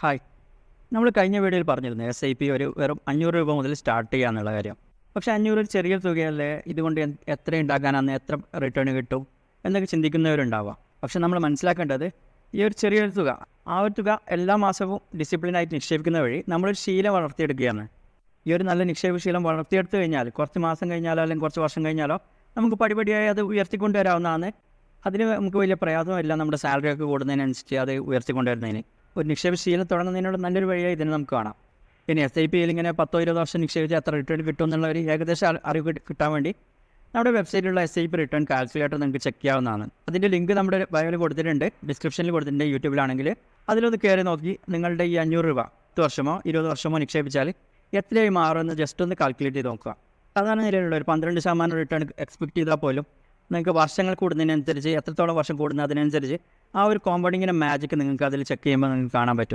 Hi. നമ്മൾ കഴിഞ്ഞ വീഡിയോയിൽ പറഞ്ഞിരുന്നു SIP വെറും 500 രൂപ മുതൽ സ്റ്റാർട്ട് ചെയ്യാന്നുള്ള കാര്യം. പക്ഷേ 500 ഒരു ചെറിയ തുകയല്ലേ, ഇതുകൊണ്ട് എത്ര ഉണ്ടാക്കാനാണ്, എത്ര റിട്ടേൺ കിട്ടും എന്നൊക്കെ ചിന്തിക്കുന്നവരുണ്ടാവാം. പക്ഷേ നമ്മൾ മനസ്സിലാക്കേണ്ടത് ഈ ഒരു ചെറിയൊരു തുക, ആ ഒരു തുക എല്ലാ മാസവും ഡിസിപ്ലിനായിട്ട് നിക്ഷേപിക്കുന്ന വഴി നമ്മളൊരു ശീലം വളർത്തിയെടുക്കുകയാണ്. ഈ ഒരു നല്ല നിക്ഷേപശീലം വളർത്തിയെടുത്തു കഴിഞ്ഞാൽ കുറച്ച് മാസം കഴിഞ്ഞാലോ അല്ലെങ്കിൽ കുറച്ച് വർഷം കഴിഞ്ഞാലോ നമുക്ക് പടിപടിയായി അത് ഉയർത്തിക്കൊണ്ടുവരാവുന്നതാണ്. അതിന് നമുക്ക് വലിയ പ്രയാസമില്ല. നമ്മുടെ സാലറി ഒക്കെ കൂടുന്നതിനനുസരിച്ച് അത് ഉയർത്തിക്കൊണ്ടുവരുന്നതിന് ഒരു നിക്ഷേപശീലം തുടങ്ങുന്നതിനുള്ള നല്ലൊരു വഴിയായി ഇതിന് നമുക്ക് കാണാം. ഇനി SIPയിൽ ഇങ്ങനെ 10-20 വർഷം നിക്ഷേപിച്ച് എത്ര റിട്ടേൺ കിട്ടും എന്നുള്ള ഒരു ഏകദേശം അറിവ് കിട്ടാൻ വേണ്ടി നമ്മുടെ വെബ്സൈറ്റിലുള്ള SIP റിട്ടേൺ കാൽക്കുലേറ്റർ നിങ്ങൾക്ക് ചെക്ക് ചെയ്യാവുന്നതാണ്. അതിൻ്റെ ലിങ്ക് നമ്മുടെ ബയോയിൽ കൊടുത്തിട്ടുണ്ട്, ഡിസ്ക്രിപ്ഷനിൽ കൊടുത്തിട്ടുണ്ട്. യൂട്യൂബിലാണെങ്കിൽ അതിലൊന്ന് കയറി നോക്കി നിങ്ങളുടെ ഈ 500 രൂപ 10 വർഷമോ 20 വർഷമോ നിക്ഷേപിച്ചാൽ എത്രയായി മാറുമെന്ന് ജസ്റ്റ് ഒന്ന് കാൽക്കുലേറ്റ് ചെയ്ത് നോക്കുക. സാധാരണ നിലയിലുള്ള ഒരു 12% റിട്ടേൺ എക്സ്പെക്ട് ചെയ്താൽ പോലും നിങ്ങൾക്ക് വർഷങ്ങൾ കൂടുന്നതിനനുസരിച്ച്, എത്രത്തോളം വർഷം കൂടുന്നതിനനുസരിച്ച് ആ ഒരു കോമ്പൗണ്ടിങ്ങിൻ്റെ മാജിക്ക് നിങ്ങൾക്ക് അതിൽ ചെക്ക് ചെയ്യുമ്പോൾ നിങ്ങൾക്ക് കാണാൻ പറ്റും.